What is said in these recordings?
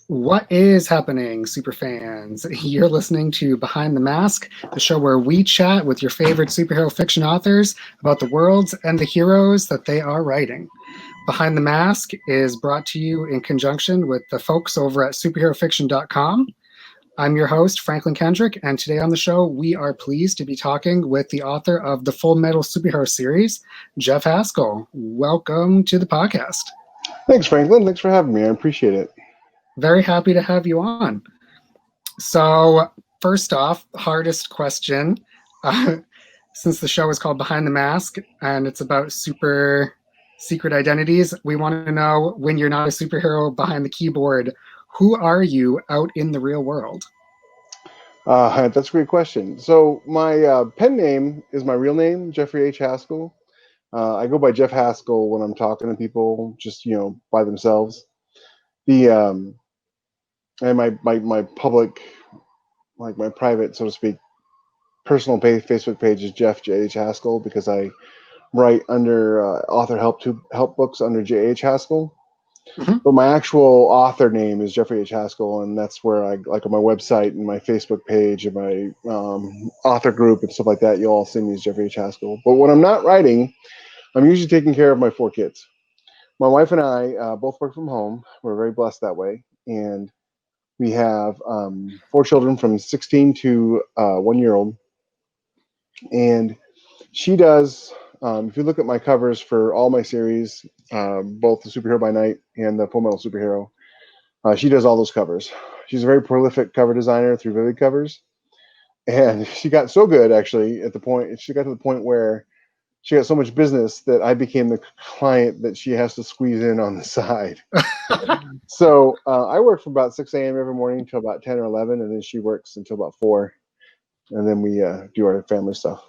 What is happening, superfans? You're listening to Behind the Mask, the show where we chat with your favorite superhero fiction authors about the worlds and the heroes that they are writing. Behind the Mask is brought to you in conjunction with the folks over at superherofiction.com. I'm your host, Franklin Kendrick, and today on the show, we are pleased to be talking with the author of the Full Metal Superhero series, Jeff Haskell. Welcome to the podcast. Thanks, Franklin. Thanks for having me. I appreciate it. Very happy to have you on. So, first off, hardest question. Since the show is called Behind the Mask and it's about super secret identities, we want to know, when you're not a superhero behind the keyboard, who are you out in the real world? That's a great question. So my pen name is my real name, Jeffrey H Haskell. I go by Jeff Haskell when I'm talking to people, just by themselves. The and my public, like my private, so to speak, personal Facebook page is Jeff J H Haskell, because I write under author help books under J H Haskell. Mhm. But my actual author name is Jeffrey H Haskell, and that's where I, like, on my website and my Facebook page and my author group and stuff like that, you'll all see me as Jeffrey H Haskell. But when I'm not writing, I'm usually taking care of my 4 kids. My wife and I both work from home. We're very blessed that way, and we have 4 children from 16 to 1-year-old, and she does. If you look at my covers for all my series, both the Superhero by Night and the Full Metal Superhero, she does all those covers. She's a very prolific cover designer through Vivid Covers, and she got so good, actually, she got to the point where she got so much business that I became the client that she has to squeeze in on the side. So I work from about 6 a.m. every morning until about 10 or 11, and then she works until about 4, and then we do our family stuff.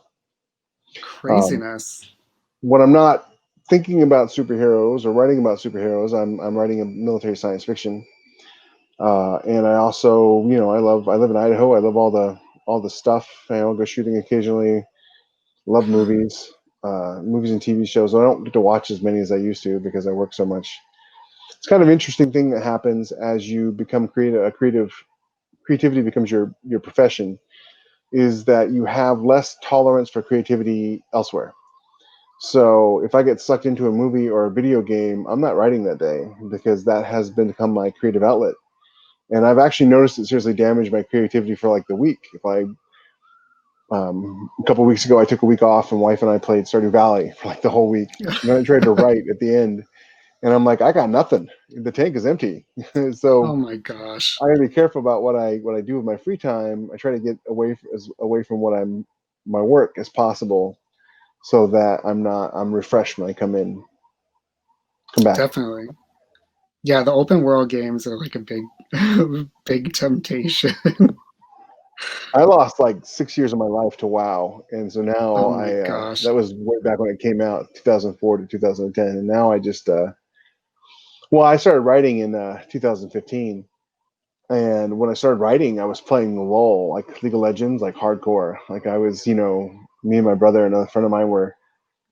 Craziness. When I'm not thinking about superheroes or writing about superheroes, I'm writing a military science fiction. And I also, I live in Idaho. I love all the stuff. I go shooting occasionally. Love movies, movies and TV shows. I don't get to watch as many as I used to because I work so much. It's kind of an interesting thing that happens as you become creativity becomes your profession, is that you have less tolerance for creativity elsewhere. So if I get sucked into a movie or a video game, I'm not writing that day because that has become my creative outlet. And I've actually noticed it seriously damaged my creativity for like the week. If I, a couple of weeks ago, I took a week off, and wife and I played Stardew Valley for like the whole week. And then I tried to write at the end, and I'm like, I got nothing. The tank is empty. So Oh my gosh. I gotta be careful about what I do with my free time. I try to get away from my work as possible, so that I'm refreshed when I come back. Definitely. Yeah, the open world games are like a big, big temptation. I lost like 6 years of my life to WoW, and so now Oh my gosh. that was way back when it came out, 2004 to 2010, and now I just I started writing in 2015, and when I started writing, I was playing the LoL, like League of Legends, like hardcore. Like I was, me and my brother and another friend of mine were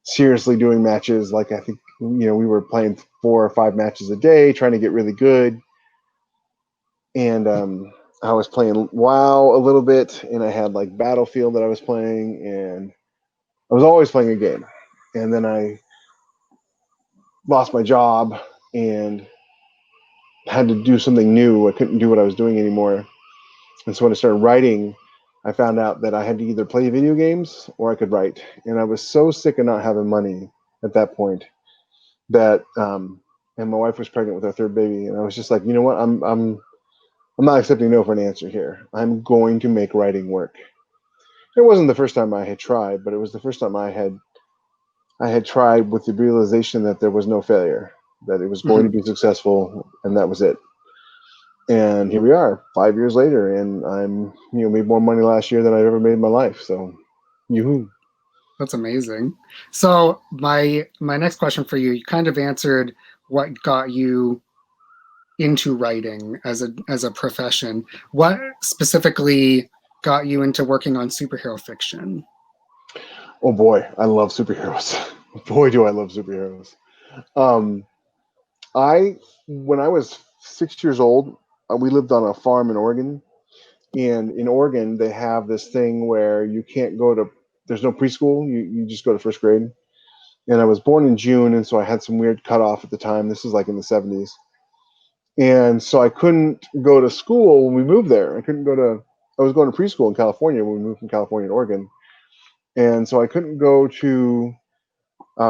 seriously doing matches. Like I think, we were playing 4 or 5 matches a day, trying to get really good. And I was playing WoW a little bit, and I had like Battlefield that I was playing, and I was always playing a game. And then I lost my job and had to do something new. I couldn't do what I was doing anymore. And so when I started writing, I found out that I had to either play video games or I could write. And I was so sick of not having money at that point that, and my wife was pregnant with our 3rd baby, and I was just like, you know what, I'm not accepting no for an answer here. I'm going to make writing work. It wasn't the first time I had tried, but it was the first time I had tried with the realization that there was no failure, that it was going to be successful, and that was it. And here we are, 5 years later, and I'm made more money last year than I've ever made in my life. So, yoo-hoo. That's amazing. So my next question for you, you kind of answered what got you into writing as a profession. What specifically got you into working on superhero fiction? Oh boy, I love superheroes. Boy, do I love superheroes. When I was 6 years old, we lived on a farm in Oregon, and in Oregon they have this thing where you can't go to. There's no preschool. You just go to first grade. And I was born in June, and so I had some weird cutoff at the time. This is like in the 70s, and so I couldn't go to school when we moved there. I couldn't go to. I was going to preschool in California when we moved from California to Oregon, and so I couldn't go to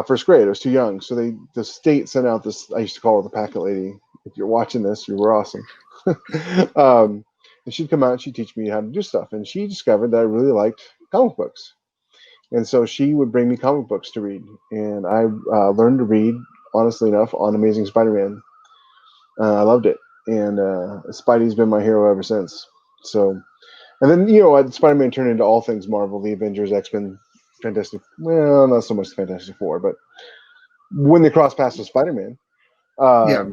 first grade. I was too young. So the state sent out this. I used to call her the packet lady. If you're watching this, you were awesome. And she'd come out and she'd teach me how to do stuff. And she discovered that I really liked comic books. And so she would bring me comic books to read. And I learned to read, honestly enough, on Amazing Spider-Man. I loved it. And Spidey's been my hero ever since. So, and then, Spider-Man turned into all things Marvel, the Avengers, X-Men, Fantastic. Well, not so much Fantastic Four, but when they crossed paths with Spider-Man, Yeah.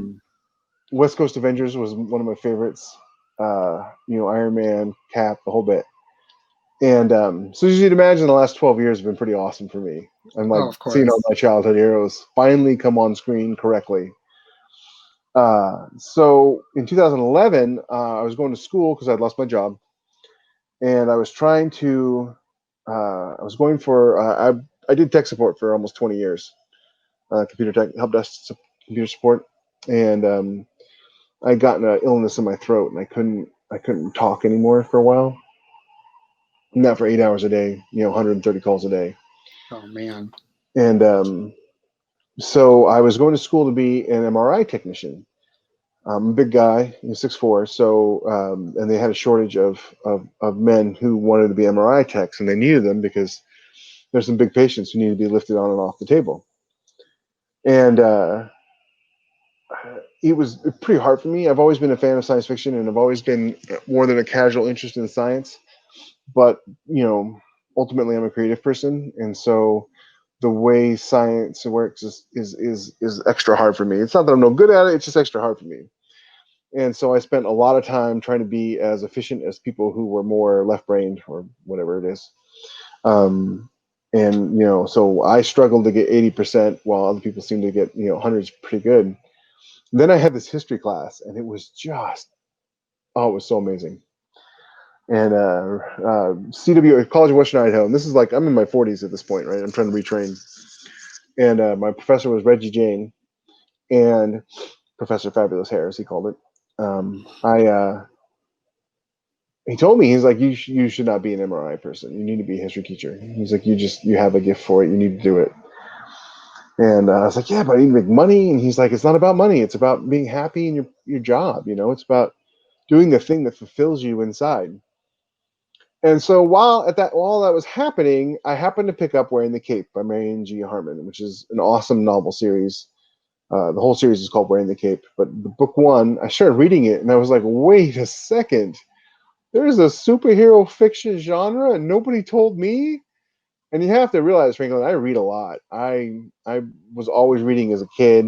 West Coast Avengers was one of my favorites. Iron Man, Cap, the whole bit. And so as you'd imagine, the last 12 years have been pretty awesome for me. I'm like Oh, of seeing all course. my childhood heroes finally come on screen correctly. So in 2011, I was going to school because I'd lost my job, and I was trying to. I was going for. I did tech support for almost 20 years. Computer tech, help desk, computer support, and I got an illness in my throat, and I couldn't talk anymore for a while. Not for 8 hours a day, 130 calls a day, Oh man. and so I was going to school to be an MRI technician. I'm a big guy, 6'4", so and they had a shortage of men who wanted to be MRI techs, and they needed them because there's some big patients who need to be lifted on and off the table. And it was pretty hard for me. I've always been a fan of science fiction, and I've always been more than a casual interest in science. But ultimately, I'm a creative person, and so the way science works is extra hard for me. It's not that I'm no good at it; it's just extra hard for me. And so I spent a lot of time trying to be as efficient as people who were more left-brained or whatever it is. And so I struggled to get 80%, while other people seem to get hundreds pretty good. Then I had this history class, and it was just it was so amazing. And CW, College of Western Idaho, and this is like I'm in my 40s at this point, right? I'm trying to retrain. And my professor was Reggie Jane, and Professor Fabulous Hair, as he called it. He told me, he's like, you should not be an MRI person. You need to be a history teacher. He's like, you have a gift for it. You need to do it. And I was like, yeah, but I need to make money. And he's like, it's not about money. It's about being happy in your job. It's about doing the thing that fulfills you inside. And so while that was happening, I happened to pick up Wearing the Cape by Marion G. Harmon, which is an awesome novel series. The whole series is called Wearing the Cape. But the book one, I started reading it, and I was like, wait a second. There's a superhero fiction genre, and nobody told me. And you have to realize, Franklin, I read a lot. I was always reading as a kid.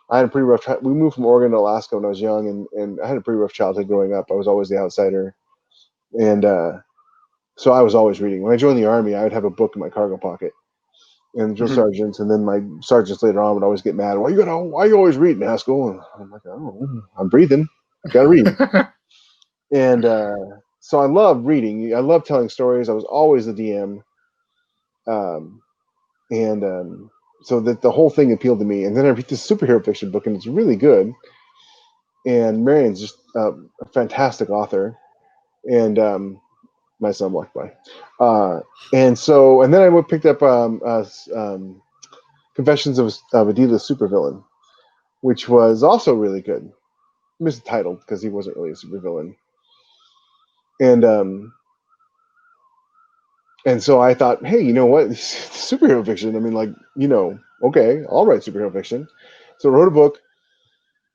I had a pretty rough. We moved from Oregon to Alaska when I was young, and I had a pretty rough childhood growing up. I was always the outsider, and so I was always reading. When I joined the Army, I would have a book in my cargo pocket, and drill Mhm. sergeants, and then my sergeants later on would always get mad. Why you always reading, Haskell? And I'm like, oh, I'm breathing. I gotta read. And so I love reading. I love telling stories. I was always the DM. And so that the whole thing appealed to me. And then I read this superhero fiction book, and it's really good. And Marion's just a fantastic author. And my son walked by. And then I picked up Confessions of a D-List Supervillain, which was also really good. Mistitled because he wasn't really a supervillain. And so I thought, hey, you know what? Superhero fiction. I mean, okay, I'll write superhero fiction. So I wrote a book.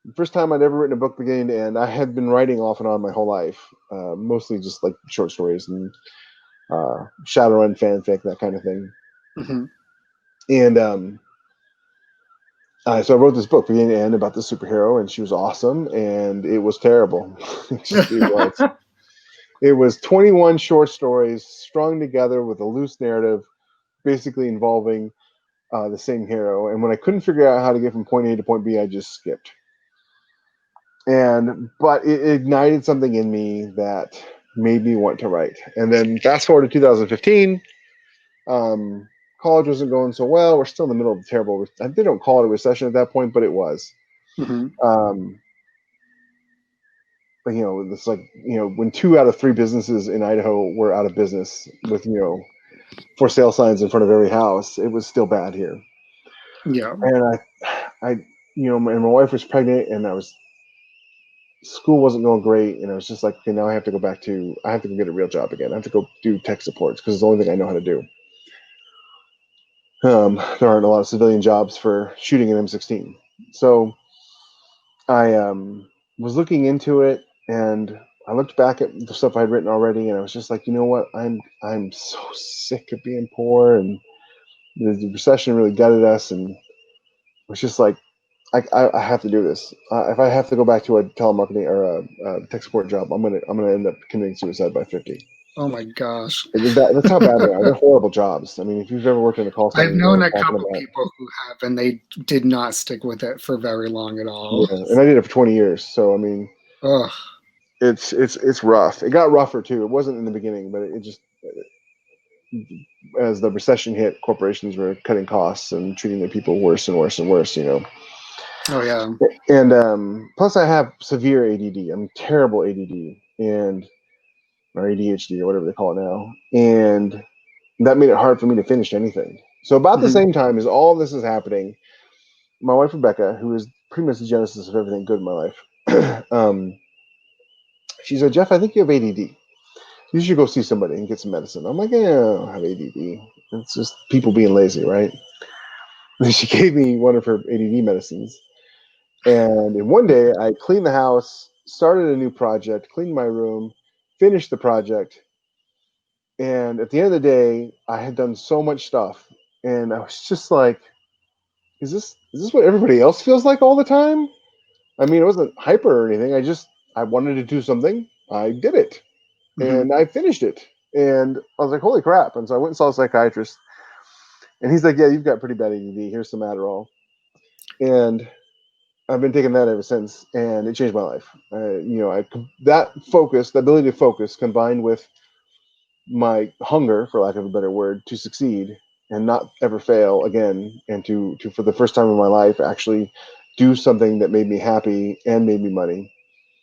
The first time I'd ever written a book beginning to end. I had been writing off and on my whole life, mostly just like short stories and Shadowrun fanfic, that kind of thing. Mhm. And so I wrote this book beginning to end about this superhero, and she was awesome, and it was terrible. It was. It was 21 short stories strung together with a loose narrative, basically involving the same hero. And when I couldn't figure out how to get from point A to point B, I just skipped. But it ignited something in me that made me want to write. And then fast forward to 2015, college wasn't going so well. We're still in the middle of a terrible. They don't call it a recession at that point, but it was. Mm-hmm. But it's like when 2 out of 3 businesses in Idaho were out of business with for sale signs in front of every house, it was still bad here. Yeah. And and my wife was pregnant, and school wasn't going great, and I was just like, okay, now I have to go get a real job again. I have to go do tech supports because it's the only thing I know how to do. There aren't a lot of civilian jobs for shooting an M16. So I was looking into it, and I looked back at the stuff I'd written already, and I was just like, you know what? I'm so sick of being poor, and the recession really gutted us, and it was just like, I have to do this. If I have to go back to a telemarketing or a tech support job, I'm gonna end up committing suicide by 50. Oh my gosh. That's how bad they are. They're horrible jobs. I mean, if you've ever worked in a call center, I've you know known what a I'm talking couple about. people who have, and they did not stick with it for very long at all. Yeah, and I did it for 20 years. So I mean, Ugh. it's rough. It got rougher too. It wasn't in the beginning, but it just as the recession hit, corporations were cutting costs and treating their people worse and worse and worse. Oh yeah. And plus, I have severe ADD. I'm terrible ADD or ADHD or whatever they call it now, and that made it hard for me to finish anything. So about the Mm-hmm. same time as all this is happening, my wife Rebecca, who is pretty much the genesis of everything good in my life, she said, "Jeff, I think you have ADD. You should go see somebody and get some medicine." I'm like, "Yeah, I don't have ADD. It's just people being lazy, right?" And she gave me one of her ADD medicines. And in one day, I cleaned the house, started a new project, cleaned my room, finished the project. And at the end of the day, I had done so much stuff. And I was just like, is this what everybody else feels like all the time? I mean, it wasn't hyper or anything. I wanted to do something. I did it. Mm-hmm. And I finished it. And I was like, holy crap. And so I went and saw a psychiatrist. And he's like, yeah, you've got pretty bad ADD. Here's some Adderall. And I've been taking that ever since, and it changed my life. That focus, the ability to focus, combined with my hunger, for lack of a better word, to succeed and not ever fail again, and to for the first time in my life actually do something that made me happy and made me money,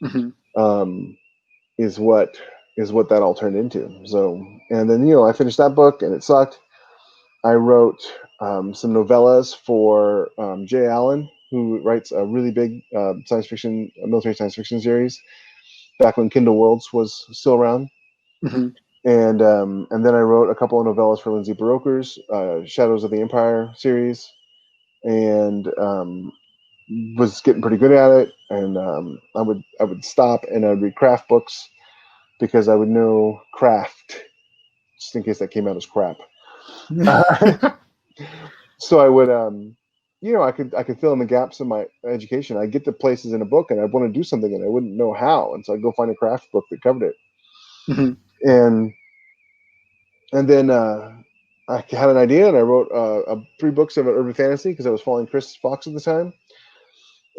Mm-hmm. um, is what that all turned into. So, and then I finished that book, and it sucked. I wrote some novellas for Jay Allen, who writes a really big military science fiction series back when Kindle Worlds was still around. Mm-hmm. And then I wrote a couple of novellas for Lindsay Baroker's Shadows of the Empire series, and was getting pretty good at it. And I would stop and I'd read craft books because I would know craft just in case that came out as crap. So I would I could fill in the gaps in my education. I'd get to places in a book and I'd want to do something and I wouldn't know how, and so I'd go find a craft book that covered it. Mm-hmm. And then I had an idea and I wrote 3 books of urban fantasy because I was following Chris Fox at the time,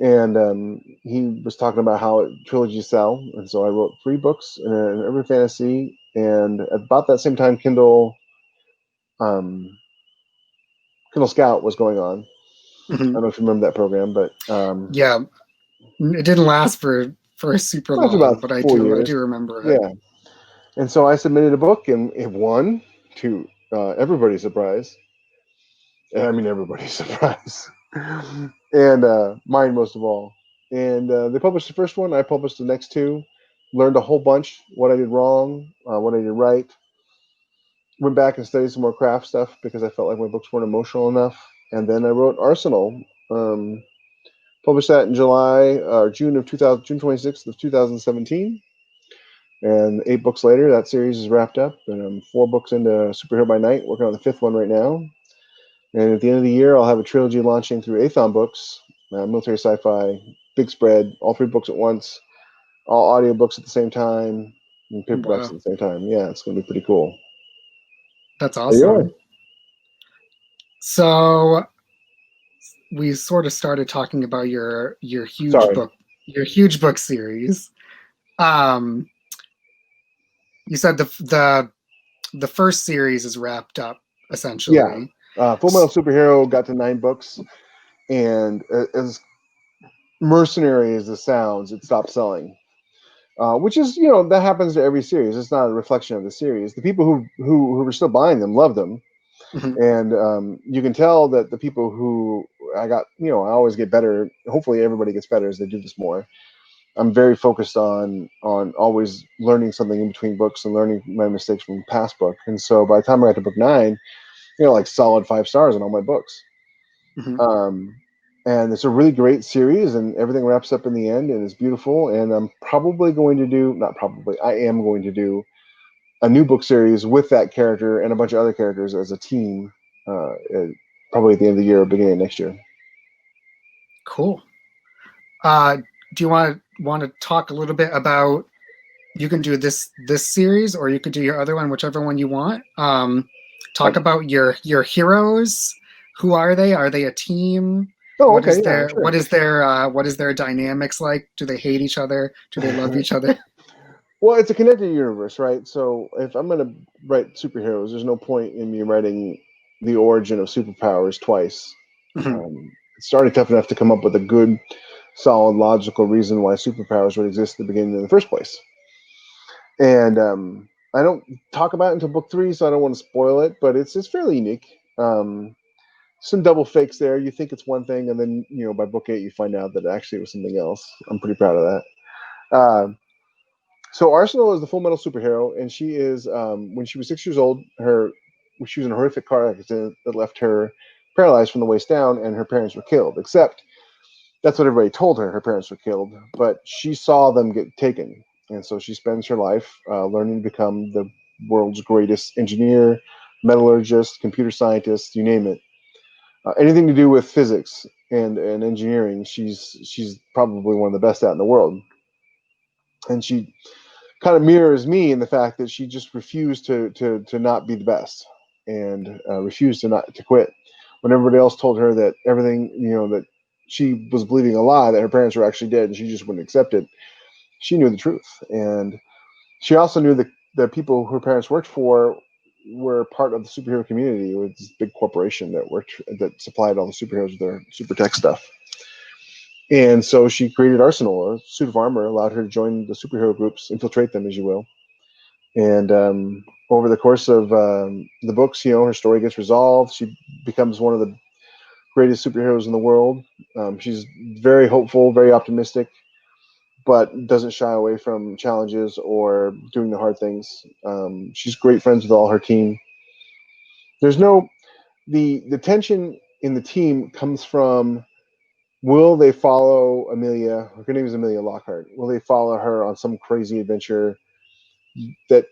and he was talking about how trilogies sell, and so I wrote 3 books in an urban fantasy. And at about that same time, Kindle Scout was going on. I Mm-hmm. don't know if you remember that program, but Yeah, it didn't last for super after long, about but I 4 do years, remember it. yeah. And so I submitted a book, and it won, to everybody's surprise. I mean, everybody's surprise, and mine most of all. And they published the first one. I published the next 2. Learned a whole bunch, what I did wrong, what I did right. Went back and studied some more craft stuff because I felt like my books weren't emotional enough. And then I wrote Arsenal. Published that in June 26th of 2017. And 8 books later, that series is wrapped up, and I'm 4 books into Superhero by Night, working on the 5th one right now. And at the end of the year, I'll have a trilogy launching through Aethon Books, military sci-fi, big spread, all 3 books at once, all audiobooks at the same time, and paperbacks Wow, at the same time. Yeah, it's going to be pretty cool. that's There you are. awesome. So we sort of started talking about your huge Sorry. book. your huge book series. Um, you said the first series is wrapped up Yeah. essentially. Full Metal Superhero got to 9 books, and as mercenary as it sounds, it stopped selling. Which is, that happens to every series. It's not a reflection of the series. The people who were still buying them love them, Mhm. and you can tell that the people who I always get better. Hopefully, everybody gets better as they do this more. I'm very focused on always learning something in between books and learning my mistakes from past book. And so by the time I got to book 9, like solid 5 stars on all my books. Mhm. Um, and it's a really great series, and everything wraps up in the end, and it's beautiful. And I'm probably going to do, not probably, I am going to do a new book series with that character and a bunch of other characters as a team, probably at the end of the year or beginning of next year. Cool. Do you want to talk a little bit about? You can do this series, or you could do your other one, whichever one you want. Talk about your heroes. Who are they? Are they a team? Oh, What is okay, yeah, their sure. what is their dynamics like? Do they hate each other? Do they love each other? Well, it's a connected universe, right? So if I'm going to write superheroes, there's no point in me writing the origin of superpowers twice. Mhm. It's already tough enough to come up with a good, solid, logical reason why superpowers would exist at the beginning in the first place. And I don't talk about it until book 3, so I don't want to spoil it, but it's fairly unique. Some double fakes there. You think it's one thing, and then by book 8 you find out that actually it was something else. I'm pretty proud of that. So Arsenal is the Full Metal Superhero, and she is when she was 6 years old, she was in a horrific car accident that left her paralyzed from the waist down, and her parents were killed. Except that's what everybody told her. Her parents were killed, but she saw them get taken, and so she spends her life learning to become the world's greatest engineer, metallurgist, computer scientist, you name it. Anything to do with physics and engineering, she's probably one of the best at in the world. And she kind of mirrors me in the fact that she just refused to not be the best, and refused to not to quit when everybody else told her that everything, that she was believing a lie, that her parents were actually dead, and she just wouldn't accept it. She knew the truth, and she also knew that the people her parents worked for were part of the superhero community. It was this big corporation that supplied all the superheroes with their super tech stuff. And so she created Arsenal. A suit of armor allowed her to join the superhero groups, infiltrate them, as you will. And over the course of the books, her story gets resolved. She becomes one of the greatest superheroes in the world. She's very hopeful, very optimistic, but doesn't shy away from challenges or doing the hard things. She's great friends with all her team. There's no the tension in the team comes from, will they follow Amelia? Her name is Amelia Lockhart. Will they follow her on some crazy adventure that,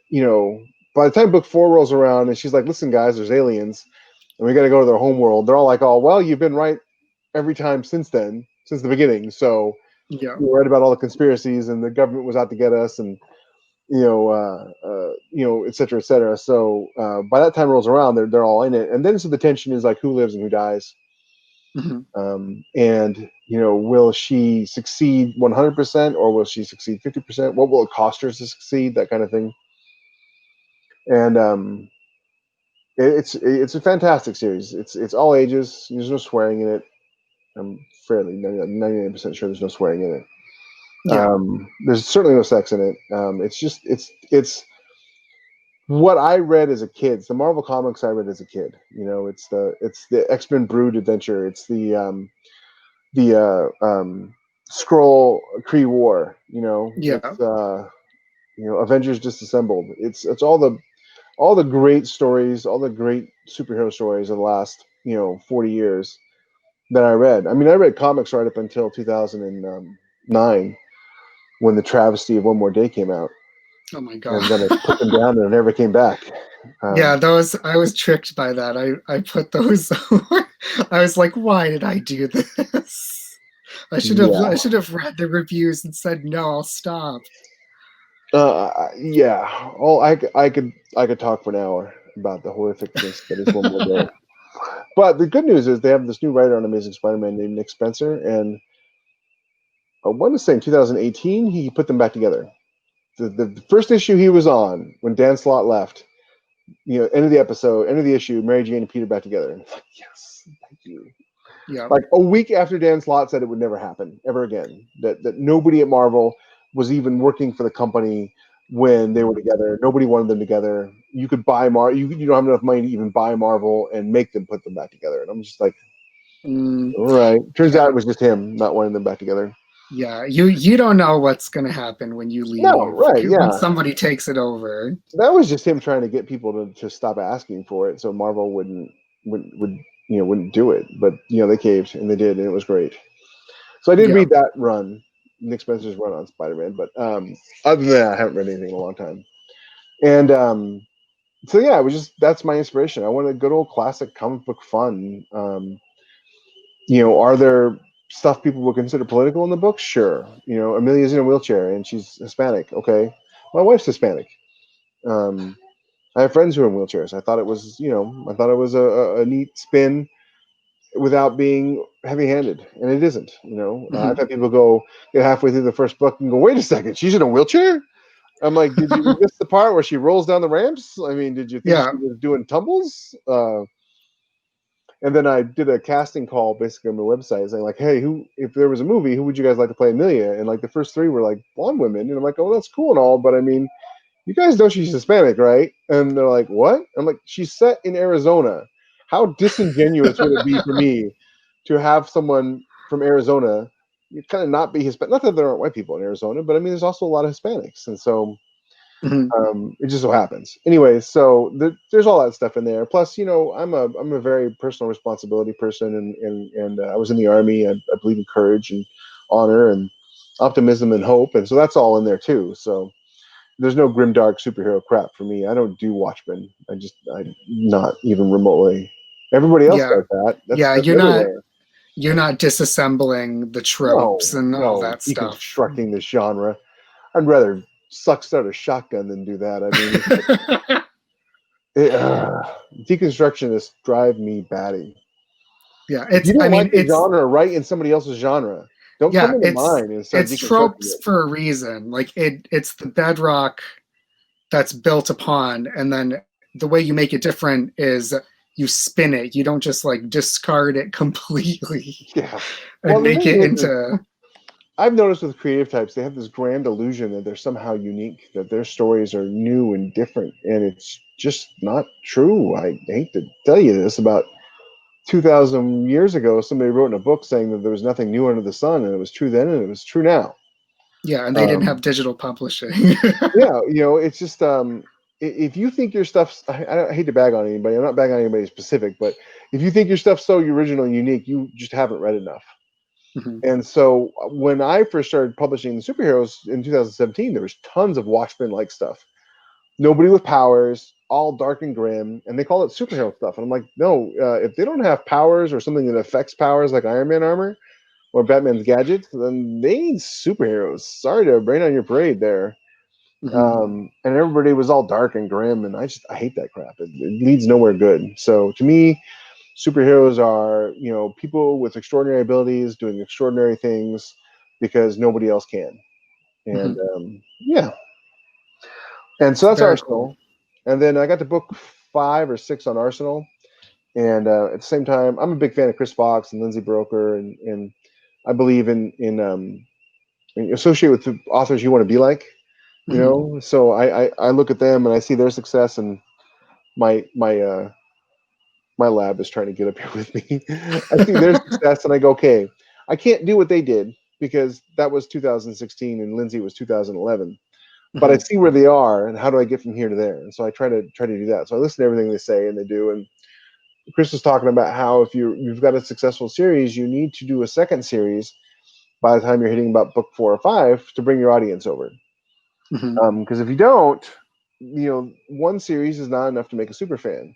by the time book 4 rolls around and she's like, listen, guys, there's aliens and we got to go to their home world, they're all like, oh, well, you've been right every time since then, since the beginning. So Yeah. you're right about all the conspiracies and the government was out to get us, and, et cetera, et cetera. So by that time rolls around, they're all in it. And then so the tension is like, who lives and who dies? Mhm. And will she succeed 100% or will she succeed 50%? What will it cost her to succeed? That kind of thing. And it's a fantastic series. It's all ages. There's no swearing in it. I'm fairly 99% sure there's no swearing in it. Yeah. There's certainly no sex in it. It's what I read as a kid. It's the Marvel comics I read as a kid. It's the X-Men Brood adventure. It's the Skrull Kree War. Yeah. It's Avengers Disassembled. It's all the great stories, all the great superhero stories of the last 40 years that I read. I mean, I read comics right up until 2009 when the travesty of One More Day came out, Oh my god. and then I put them down and I never came back. Yeah, those I was tricked by that. I put those I was like, why did I do this? I Yeah, should have read the reviews and said no, I'll stop. yeah. I could talk for an hour about the horrificness that is One More Day. But the good news is they have this new writer on Amazing Spider-Man named Nick Spencer, and I want to say in 2018 he put them back together. The first issue he was on when Dan Slott left, end of the episode, end of the issue, Mary Jane and Peter back together. And it's like, yes, thank you. Yeah. Like a week after Dan Slott said it would never happen ever again, that nobody at Marvel was even working for the company when they were together. Nobody wanted them together. You could buy you don't have enough money to even buy Marvel and make them put them back together. And I'm just like, all right. Turns out it was just him not wanting them back together. Yeah, you don't know what's going to happen when you leave. No, right, yeah. When somebody takes it over. That was just him trying to get people to stop asking for it, so Marvel wouldn't do it. But they caved and they did, and it was great. So I did read that run, Nick Spencer's run on Spider-Man. But other than that, I haven't read anything in a long time. And so yeah, it was just that's my inspiration. I wanted a good old classic comic book fun. Are there stuff people would consider political in the book? Sure. Amelia's in a wheelchair and she's Hispanic. Okay, my wife's Hispanic. I have friends who are in wheelchairs. I thought it was, a neat spin without being heavy-handed, and it isn't. I've had people get halfway through the first book and go, "Wait a second, she's in a wheelchair?" I'm like, "Did you miss the part where she rolls down the ramps? I mean, did you think she was doing tumbles?" And then I did a casting call basically on my website saying like, "Hey, if there was a movie, who would you guys like to play Amelia?" And like the first three were like blonde women, and I'm like, "Oh, that's cool and all, but I mean, you guys know she's Hispanic, right?" And they're like, "What?" I'm like, "She's set in Arizona. How disingenuous would it be for me to have someone from Arizona kind of not be Hispanic? Not that there aren't white people in Arizona, but I mean, there's also a lot of Hispanics, and so it just so happens. Anyway, so there's all that stuff in there. Plus, I'm a very personal responsibility person, and I was in the Army. I believe in courage and honor and optimism and hope, and so that's all in there too. So there's no grimdark superhero crap for me. I don't do Watchmen. I'm not even remotely. Everybody else does that. That's everywhere. You're not disassembling the tropes and all that stuff. Deconstructing the genre. I'd rather start a shotgun than do that. I mean, deconstructionists drive me batty. Yeah, you don't like the genre, right in somebody else's genre. Don't come into mine and start it's tropes for a reason. Like it's the bedrock that's built upon, and then the way you make it different is you spin it. You don't just like discard it completely. Yeah. And make it into. I've noticed with creative types, they have this grand illusion that they're somehow unique, that their stories are new and different, and it's just not true. I hate to tell you this, about 2,000 years ago, somebody wrote in a book saying that there was nothing new under the sun, and it was true then, and it was true now. Yeah, and they didn't have digital publishing. Yeah, it's just if you think your stuff's, I hate to bag on anybody. I'm not bagging on anybody specific, but if you think your stuff's so original and unique, you just haven't read enough. And so when I first started publishing the superheroes in 2017, there was tons of Watchmen-like stuff. Nobody with powers, all dark and grim, and they call it superhero stuff. And I'm like, no, if they don't have powers or something that affects powers like Iron Man armor or Batman's gadgets, then they ain't superheroes. Sorry to rain on your parade there. And everybody was all dark and grim, and I hate that crap. It leads nowhere good. So to me, superheroes are people with extraordinary abilities doing extraordinary things because nobody else can. And yeah. And so that's Arsenal. Cool. And then I got to book 5 or 6 on Arsenal. And at the same time, I'm a big fan of Chris Fox and Lindsay Broker, and I believe in associate with the authors you want to be like. So I look at them and I see their success, and my lab is trying to get up here with me. I see their success and I go, okay, I can't do what they did because that was 2016 and Lindsay was 2011. But I see where they are and how do I get from here to there? And so I try to do that. So I listen to everything they say and they do. And Chris was talking about how if you've got a successful series, you need to do a second series by the time you're hitting about book 4 or 5 to bring your audience over. Because if you don't, one series is not enough to make a super fan.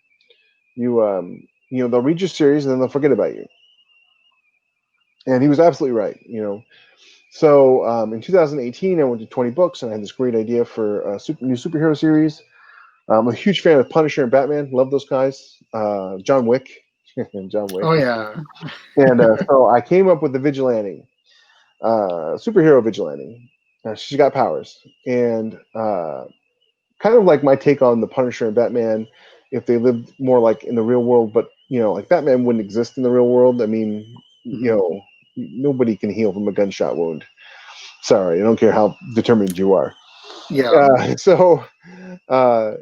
They'll read your series and then they'll forget about you. And he was absolutely right. So in 2018, I went to 20 books and I had this great idea for a new superhero series. I'm a huge fan of Punisher and Batman. Love those guys. John Wick. John Wick. Oh yeah. And so I came up with the Vigilante. superhero vigilante. She's got powers, and kind of like my take on the Punisher and Batman, if they lived more like in the real world, but like Batman wouldn't exist in the real world. I mean, Mhm. nobody can heal from a gunshot wound. Sorry, I don't care how determined you are. Yeah. So, uh,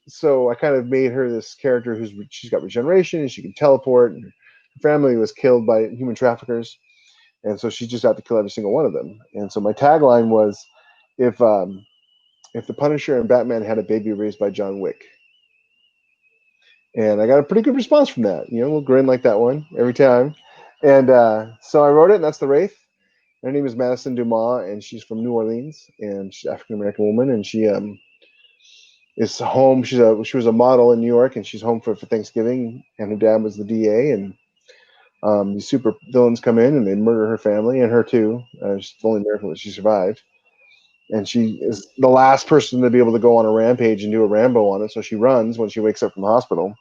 so I kind of made her this character she's got regeneration and she can teleport. And her family was killed by human traffickers, and so she just had to kill every single one of them. And so my tagline was, if the Punisher and Batman had a baby raised by John Wick. And I got a pretty good response from that. A little grin like that one every time. And so I wrote it, and that's the Wraith. Her name is Madison Dumas, and she's from New Orleans, and she's an African American woman, and she is home. She was a model in New York, and she's home for Thanksgiving. And her dad was the DA, and these super villains come in and they murder her family and her too. She's the only miracle that she survived. And she is the last person to be able to go on a rampage and do a Rambo on it. So she runs when she wakes up from the hospital.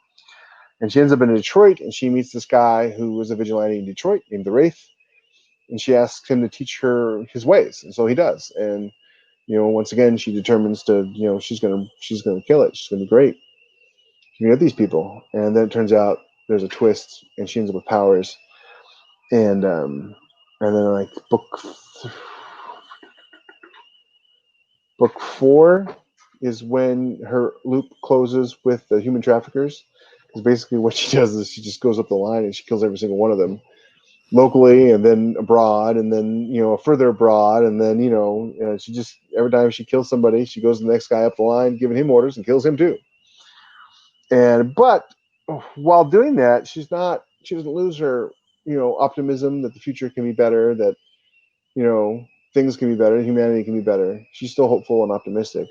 And she ends up in Detroit, and she meets this guy who was a vigilante in Detroit named the Wraith. And she asks him to teach her his ways. And so he does. And, once again, she determines to, she's gonna kill it. She's gonna be great. She's gonna get these people. And then it turns out there's a twist, and she ends up with powers. And then like book 4 is when her loop closes with the human traffickers. Because basically what she does is she just goes up the line and she kills every single one of them locally, and then abroad, and then further abroad, and then she just, every time she kills somebody, she goes to the next guy up the line, giving him orders, and kills him too. But while doing that, she doesn't lose her optimism that the future can be better, that things can be better, humanity can be better. She's still hopeful and optimistic.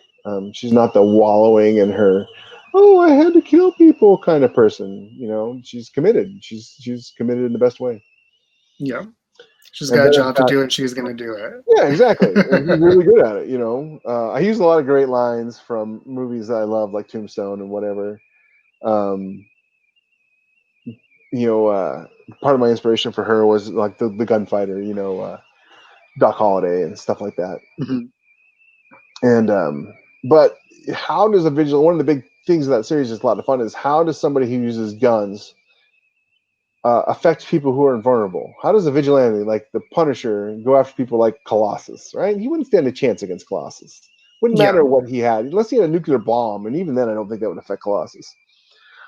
She's not the wallowing in her, oh, I had to kill people kind of person. She's committed. She's committed in the best way. Yeah. She's And got a then I've job to got, do, and she's going to do it. yeah, exactly. And he's really good at it. I use a lot of great lines from movies that I love, like Tombstone and whatever. Part of my inspiration for her was like the gunfighter, Doc Holliday and stuff like that. Mhm. And but how does a vigilante? One of the big things of that series is a lot of fun. Is how does somebody who uses guns affect people who are invulnerable? How does a vigilante like the Punisher go after people like Colossus? Right? He wouldn't stand a chance against Colossus. Wouldn't Yeah. matter what he had, unless he had a nuclear bomb, and even then, I don't think that would affect Colossus.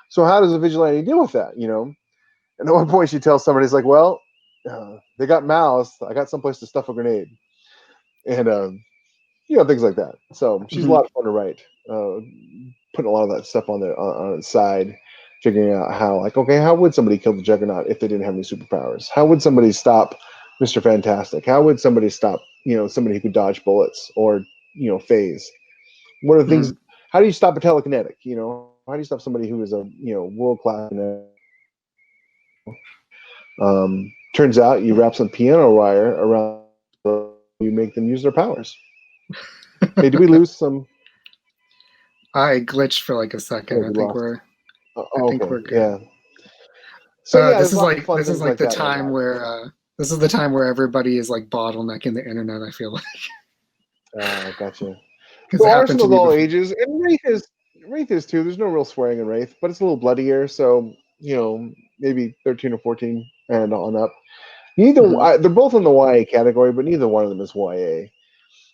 So how does a vigilante deal with that? And at one point, she tells somebody, "It's like, well, they got mouths. I got someplace to stuff a grenade." And things like that. So she's a Mhm. lot of fun to write. Putting a lot of that stuff on its side, figuring out how, like, okay, how would somebody kill the Juggernaut if they didn't have any superpowers? How would somebody stop Mr. Fantastic? How would somebody stop, somebody who could dodge bullets or, phase? What are the things? Mhm. How do you stop a telekinetic? How do you stop somebody who is a, world class? Turns out you wrap some piano wire around, you make them use their powers. Hey, did we lose some? I glitched for like a second. We lost. I think Okay, we're good. yeah. So yeah, This there's is lots of like fun things like the that. time where this is the time where everybody is like bottlenecking the internet. I feel like Gotcha. because So it happened to Arsenal's me all before. ages, and Wraith is too. There's no real swearing in Wraith, but it's a little bloodier. So maybe 13 or 14 and on up. Mhm. They're both in the YA category, but neither one of them is YA.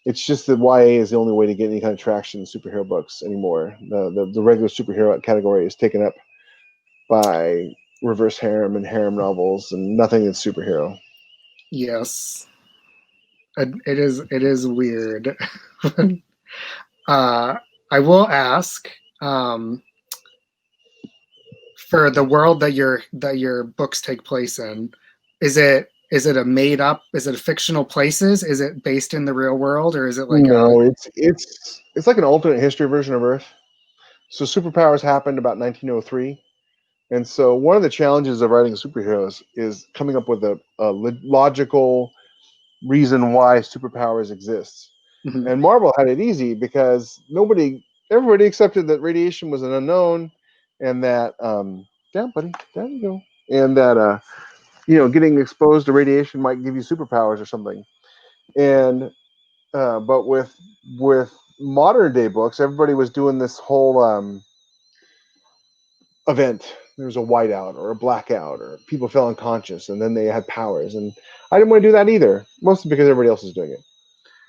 It's just that YA is the only way to get any kind of traction in superhero books anymore. The regular superhero category is taken up by reverse harem and harem novels, and nothing is superhero. Yes, it is. It is weird. uh, I will ask. For the world that your books take place in, is it a made up, is it a fictional places, is it based in the real world, or is it like a No, it's like an alternate history version of Earth. So superpowers happened about 1903. And so one of the challenges of writing superheroes is coming up with a logical reason why superpowers exist. Mhm. And Marvel had it easy because everybody accepted that radiation was an unknown, and that yeah, buddy, there you go, and that getting exposed to radiation might give you superpowers or something. And but with modern day books, everybody was doing this whole event. There was a whiteout or a blackout, or people fell unconscious, and then they had powers. And I didn't want to do that either, mostly because everybody else is doing it.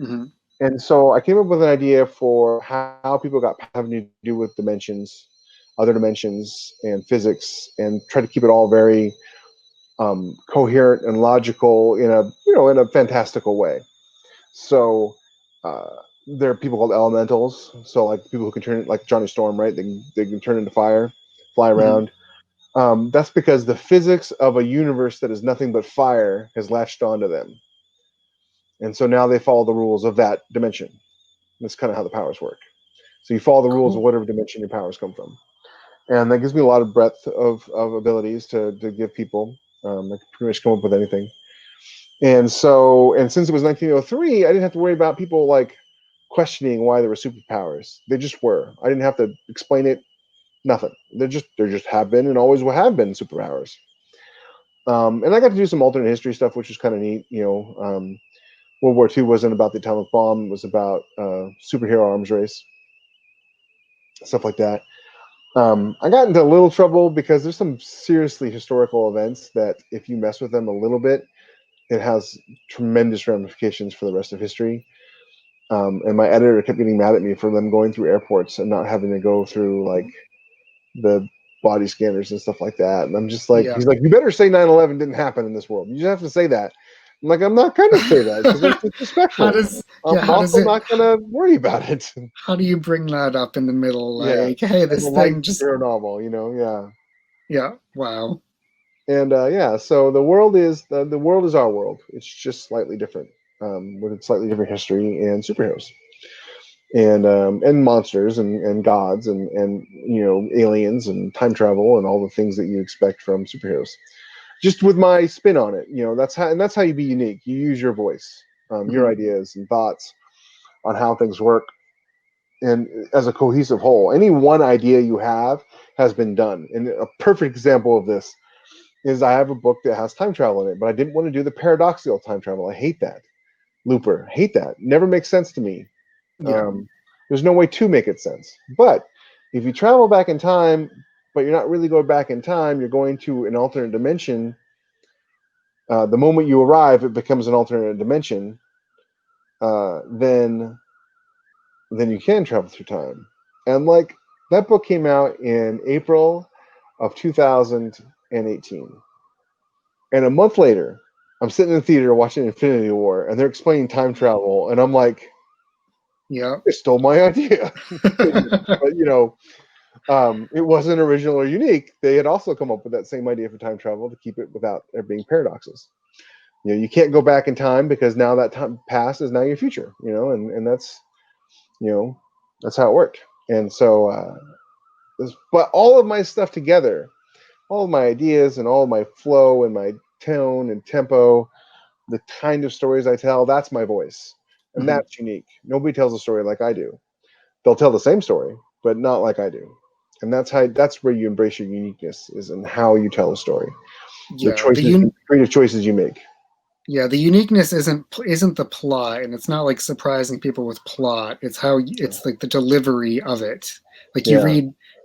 Hmm. And so I came up with an idea for how people got having to do with dimensions, other dimensions, and physics, and try to keep it all very coherent and logical in a fantastical way. So uh, there are people called elementals. So like people who can turn, like Johnny Storm, right? They can turn into fire, fly Hmm. around. That's because the physics of a universe that is nothing but fire has latched onto them, and so now they follow the rules of that dimension. That's kind of how the powers work. So you follow the rules of Cool. whatever dimension your powers come from, and that gives me a lot of breadth of abilities to give people. I can pretty much come up with anything. And so, and since it was 1903, I didn't have to worry about people like questioning why there were superpowers. They just were. I didn't have to explain it. Nothing. There just have been and always will have been superpowers. And I got to do some alternate history stuff, which was kind of neat. World War II wasn't about the atomic bomb; it was about superhero arms race, stuff like that. I got into a little trouble because there's some seriously historical events that, if you mess with them a little bit, it has tremendous ramifications for the rest of history. And my editor kept getting mad at me for them going through airports and not having to go through like the body scanners and stuff like that. And I'm just like, Yeah. he's like, you better say 9/11 didn't happen in this world. You just have to say that. I'm like, I'm not going to say that because it's How disrespectful. does I'm yeah, how does also it not going to worry about it. how do you bring that up in the middle? Yeah, Like, hey, of a this light thing just superhero novel, yeah. yeah, wow. And yeah, so the world is our world. It's just slightly different, with a slightly different history and superheroes, and monsters and gods and aliens and time travel and all the things that you expect from superheroes. Just with my spin on it, that's how you be unique. You use your voice, your Mhm. ideas and thoughts on how things work, and as a cohesive whole. Any one idea you have has been done. And a perfect example of this is I have a book that has time travel in it, but I didn't want to do the paradoxical time travel. I hate that. Looper, hate that. Never makes sense to me. Yeah. Um, there's no way to make it sense. But if you travel back in time, but you're not really going back in time, you're going to an alternate dimension. The moment you arrive, it becomes an alternate dimension. Then you can travel through time. And like that book came out in April of 2018. And a month later, I'm sitting in the theater watching Infinity War, and they're explaining time travel, and I'm like, Yeah. they stole my idea. But it wasn't original or unique. They had also come up with that same idea for time travel to keep it without there being paradoxes. You can't go back in time because now that time past is now your future. And you know that's how it worked. And so, but all of my stuff together, all of my ideas and all of my flow and my tone and tempo, the kind of stories I tell, that's my voice. And Mhm. that's unique. Nobody tells a story like I do. They'll tell the same story, but not like I do. And that's where you embrace your uniqueness, is in how you tell a story. The Yeah. choices, creative choices you make. Yeah, the uniqueness isn't the plot, and it's not like surprising people with plot. It's how it's like the delivery of it. Like Yeah.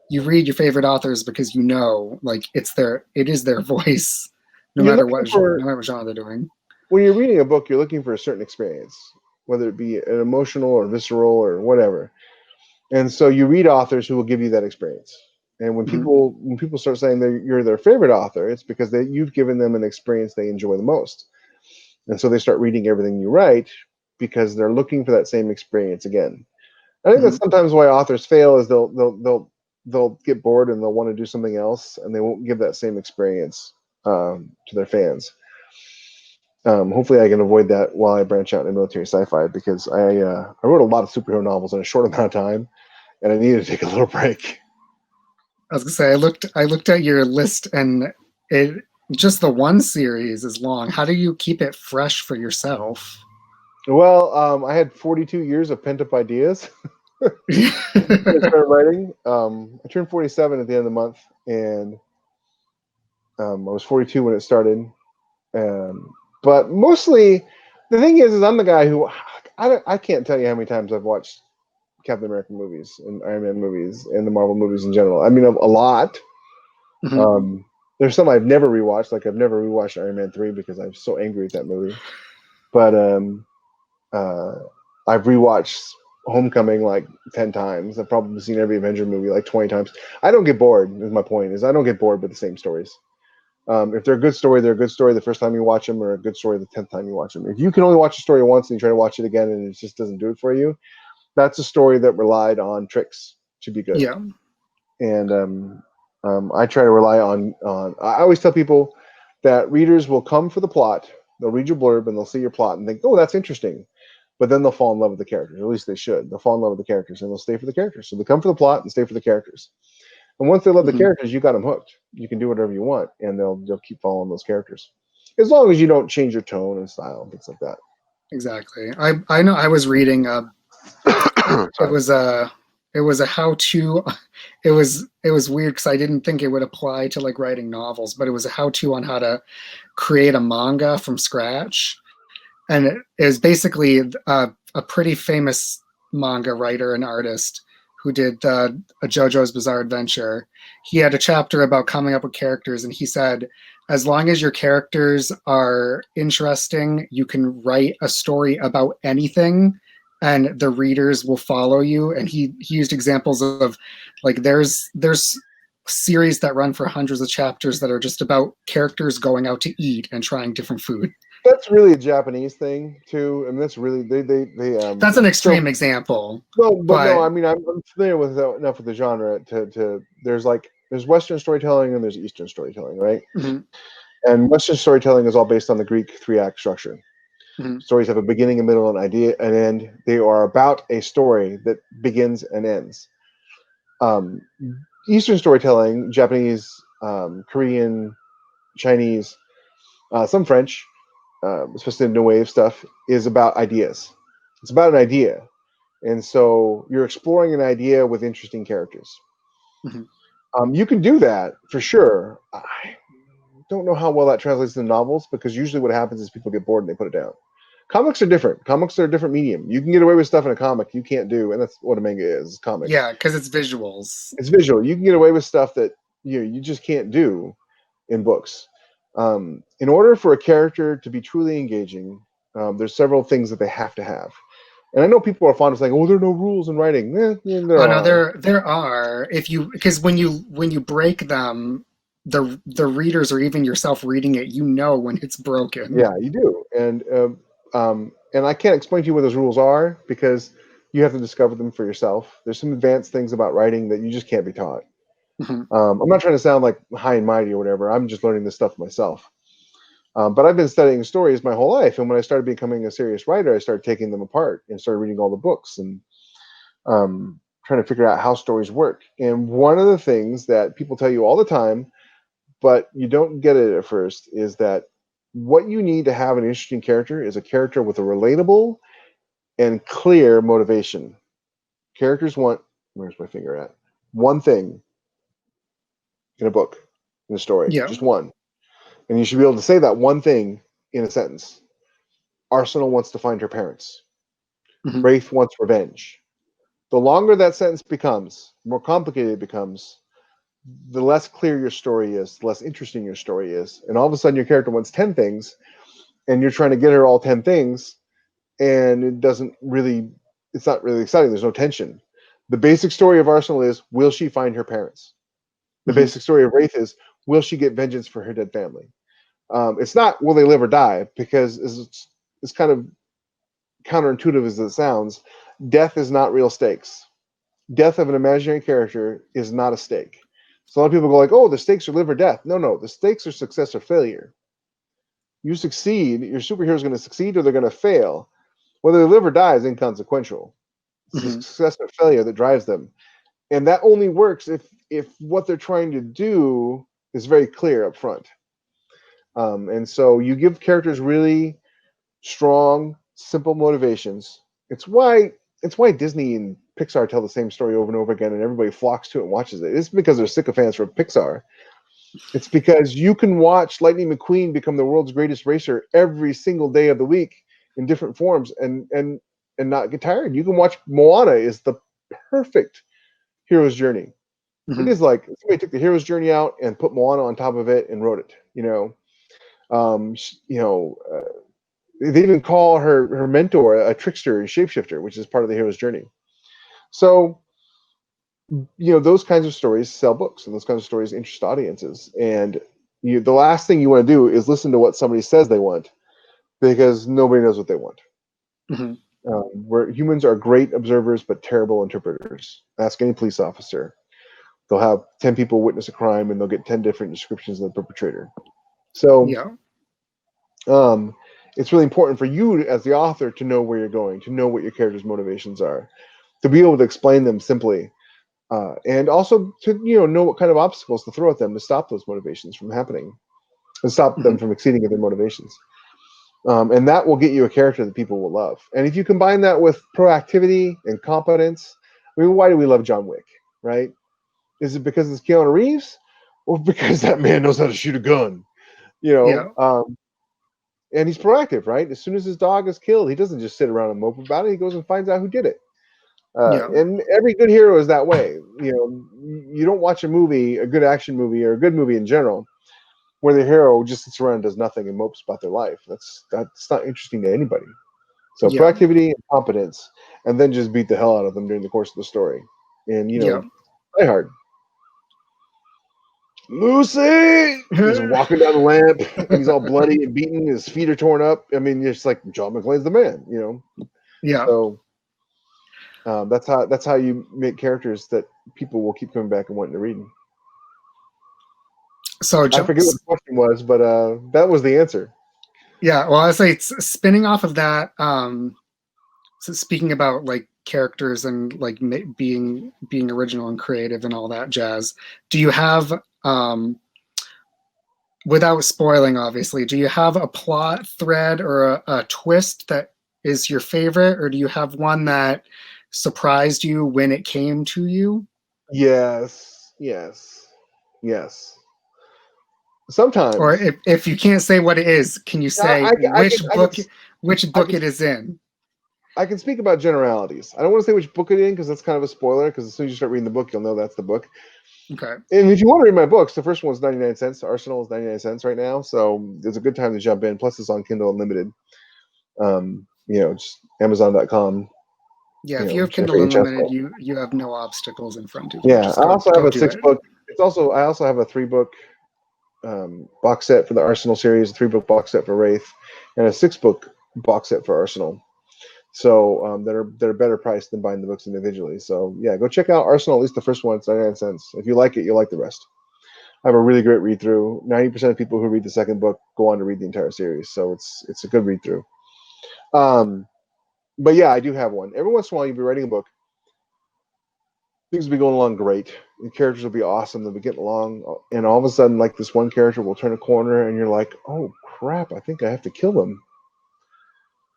you read your favorite authors because like it is their voice, You're looking no for matter what genre they're doing. When you're reading a book, you're looking for a certain experience, whether it be an emotional or visceral or whatever. And so you read authors who will give you that experience. And when Hmm. people start saying that you're their favorite author, it's because you've given them an experience they enjoy the most. And so they start reading everything you write because they're looking for that same experience again. I think that's Hmm. sometimes why authors fail, is they'll get bored and they'll want to do something else, and they won't give that same experience to their fans. Hopefully, I can avoid that while I branch out into military sci-fi, because I wrote a lot of superhero novels in a short amount of time, and I needed to take a little break. I was gonna say I looked at your list and it just the one series is long. How do you keep it fresh for yourself? Well, I had 42 years of pent-up ideas when I started writing. I turned 47 at the end of the month, and I was 42 when it started. But mostly, the thing is I'm the guy who I can't tell you how many times I've watched Captain America movies and Iron Man movies and the Marvel movies in general. I mean, a lot. Mhm. There's some I've never rewatched. Like I've never rewatched Iron Man 3 because I was so angry at that movie. But uh, I've rewatched Homecoming like 10 times. I've probably seen every Avenger movie like 20 times. I don't get bored. Is my point. Is I don't get bored with the same stories. If they're a good story, they're a good story the first time you watch them, or a good story the 10th time you watch them. If you can only watch a story once and you try to watch it again and it just doesn't do it for you, that's a story that relied on tricks to be good. Yeah. And I try to rely on. I always tell people that readers will come for the plot. They'll read your blurb and they'll see your plot and think, "Oh, that's interesting," but then they'll fall in love with the characters. Or at least they should. They'll fall in love with the characters and they'll stay for the characters. So they come for the plot and stay for the characters. And once they love the Mhm. characters, you got them hooked. You can do whatever you want, and they'll keep following those characters, as long as you don't change your tone and style and things like that. Exactly. I know I was reading it Sorry. was a how to it was weird because I didn't think it would apply to like writing novels, but it was a how to on how to create a manga from scratch. And it is basically a pretty famous manga writer and artist who did a JoJo's Bizarre Adventure. He had a chapter about coming up with characters, and he said, as long as your characters are interesting, you can write a story about anything, and the readers will follow you. And he used examples of like there's series that run for hundreds of chapters that are just about characters going out to eat and trying different food. That's really a Japanese thing too. I mean, that's really they That's an so extreme example, no, but no. but I mean, I'm familiar with enough with the genre to there's Western storytelling and there's Eastern storytelling, right? mhm, And Western storytelling is all based on the Greek three-act structure. mhm, Stories have a beginning, a middle, an idea, an end. They are about a story that begins and ends. Um, Eastern storytelling, Japanese, Korean, Chinese, some French, especially the new wave stuff, is about ideas. It's about an idea. And so you're exploring an idea with interesting characters. mhm. You can do that for sure. I don't know how well that translates to novels because usually what happens is people get bored and they put it down. Comics are different. Comics are a different medium. You can get away with stuff in a comic you can't do, and that's what a manga is comics. Yeah, because it's visuals. It's visual. You can get away with stuff that you just can't do in books. In order for a character to be truly engaging, there's several things that they have to have. And I know people are fond of saying, "Oh, there are no rules in writing." Yeah, there Oh no, are. there are. If you because when you break them, the readers or even yourself reading it, you know when it's broken. Yeah, you do. And I can't explain to you what those rules are because you have to discover them for yourself. There's some advanced things about writing that you just can't be taught. Mhm, I'm not trying to sound like high and mighty or whatever. I'm just learning this stuff myself. But I've been studying stories my whole life, and when I started becoming a serious writer, I started taking them apart and started reading all the books and trying to figure out how stories work. And one of the things that people tell you all the time, but you don't get it at first, is that what you need to have an interesting character is a character with a relatable and clear motivation. Characters want, where's my finger at? One thing in a book, in a story, yeah. just one. And you should be able to say that one thing in a sentence. Arsenal wants to find her parents. Mhm, Wraith wants revenge. The longer that sentence becomes, the more complicated it becomes, the less clear your story is, the less interesting your story is. And all of a sudden, your character wants 10 things, and you're trying to get her all 10 things, and it's not really exciting. There's no tension. The basic story of Arsenal is, will she find her parents? The mhm, basic story of Wraith is, will she get vengeance for her dead family? It's not, will they live or die? Because it's kind of counterintuitive as it sounds. Death is not real stakes. Death of an imaginary character is not a stake. So a lot of people go like, "Oh, the stakes are live or death." No, no, the stakes are success or failure. You succeed, your superhero is going to succeed or they're going to fail. Whether they live or die is inconsequential. It's the mhm. success or failure that drives them, and that only works if what they're trying to do is very clear up front. And so you give characters really strong, simple motivations. It's why Disney and Pixar tell the same story over and over again, and everybody flocks to it and watches it. It's because they're sycophants from Pixar. It's because you can watch Lightning McQueen become the world's greatest racer every single day of the week in different forms and not get tired. You can watch Moana is the perfect hero's journey. It Mhm. is like somebody took the hero's journey out and put Moana on top of it and wrote it. They even call her mentor a trickster and shapeshifter, which is part of the hero's journey. So those kinds of stories sell books, and those kinds of stories interest audiences. And the last thing you want to do is listen to what somebody says they want, because nobody knows what they want. Mhm. Where humans are great observers but terrible interpreters. Ask any police officer. They'll have 10 people witness a crime, and they'll get 10 different descriptions of the perpetrator. So Yeah. it's really important for you as the author to know where you're going, to know what your character's motivations are, to be able to explain them simply, and also to know what kind of obstacles to throw at them to stop those motivations from happening, and stop them Mhm. from exceeding their motivations. And that will get you a character that people will love. And if you combine that with proactivity and competence, I mean, why do we love John Wick, right? Is it because it's Keanu Reeves, or because that man knows how to shoot a gun? Yeah. And he's proactive, right? As soon as his dog is killed, he doesn't just sit around and mope about it. He goes and finds out who did it. Yeah. And every good hero is that way. You don't watch a movie, a good action movie, or a good movie in general, where the hero just sits around and does nothing and mopes about their life. That's not interesting to anybody. So Yeah. proactivity and competence, and then just beat the hell out of them during the course of the story. And Yeah. play hard. Lucy is walking down the lamp, and he's all bloody and beaten. His feet are torn up. I mean, it's like John McClane's the man. Yeah. So that's how you make characters that people will keep coming back and wanting to read. So, I forget what the question was, but that was the answer. yeah. Well, I was like spinning off of that. So speaking about like characters and like being original and creative and all that jazz, do you have without spoiling, obviously, do you have a plot thread or a twist that is your favorite, or do you have one that surprised you when it came to you? Yes, yes, yes. Or Sometimes. if you can't say what it is, can you I, say I, I can I can which I book can it is in? I can speak about generalities. I don't want to say which book it in, because that's kind of a spoiler. Because as soon as you start reading the book, you'll know that's the book. Okay. And if you want to read my books, the first one's 99 cents. Arsenal is 99 cents right now, so it's a good time to jump in. Plus, it's on Kindle Unlimited. Just Amazon.com. Yeah, if you have Kindle Jeffrey H Unlimited, Haskell. you have no obstacles in front of you. Yeah, Just I also have go a do six it. book. I also have a 3-book box set for the Arsenal series, a 3-book box set for Wraith, and a 6-book box set for Arsenal. So that are better priced than buying the books individually. So yeah, go check out Arsenal. At least the first one, it's 99 cents. If you like it, you'll like the rest. I have a really great read through. 90% of people who read the second book go on to read the entire series, so it's a good read through. But yeah, I do have one. Every once in a while, you'll be writing a book. Things will be going along great. The characters will be awesome. They'll be getting along, and all of a sudden, like this one character will turn a corner, and you're like, "Oh crap! I think I have to kill them."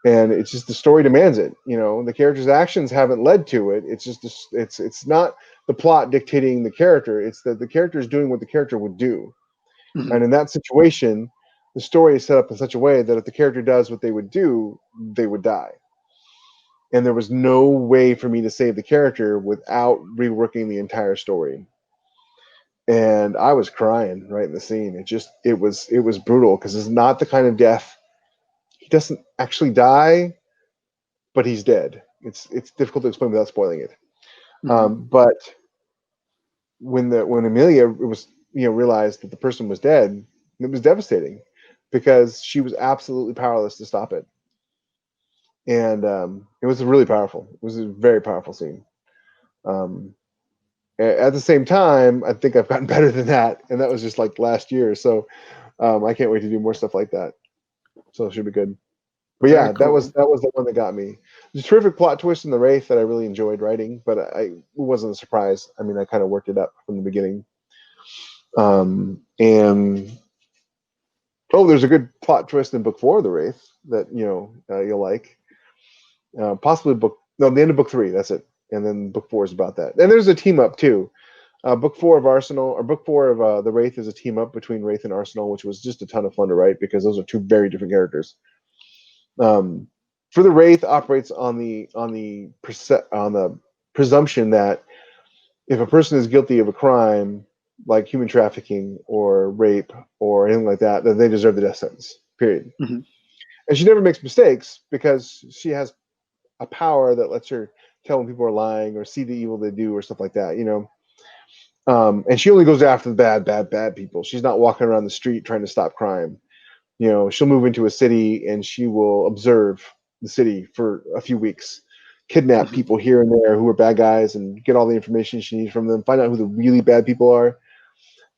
And it's just the story demands it. The character's actions haven't led to it. It's just it's not the plot dictating the character. It's that the character is doing what the character would do. Mhm. And in that situation, the story is set up in such a way that if the character does what they would do, they would die. And there was no way for me to save the character without reworking the entire story. And I was crying right in the scene. It was brutal, because it's not the kind of death. He doesn't actually die, but he's dead. It's difficult to explain without spoiling it. Mhm. But when Amelia was realized that the person was dead, it was devastating, because she was absolutely powerless to stop it. And it was really powerful. It was a very powerful scene. Um, at the same time, I think I've gotten better than that, and that was just like last year. So I can't wait to do more stuff like that. So it should be good. But Very yeah, that was cool. the one that got me. There's a terrific plot twist in the Wraith that I really enjoyed writing, but it wasn't a surprise. I mean, I kind of worked it up from the beginning. And there's a good plot twist in book 4 of the Wraith that you'll like. Possibly the end of book 3. That's it, and then book 4 is about that. And there's a team up too. Book 4 of Arsenal, or book 4 of the Wraith, is a team up between Wraith and Arsenal, which was just a ton of fun to write because those are two very different characters. For the Wraith operates on the presumption that if a person is guilty of a crime like human trafficking or rape or anything like that, then they deserve the death sentence. Period. Mm-hmm. And she never makes mistakes because she has a power that lets her tell when people are lying or see the evil they do or stuff like that, you know. And she only goes after the bad people. She's not walking around the street trying to stop crime. You know, she'll move into a city and she will observe the city for a few weeks, kidnap Mm-hmm. people here and there who are bad guys and get all the information she needs from them, find out who the really bad people are.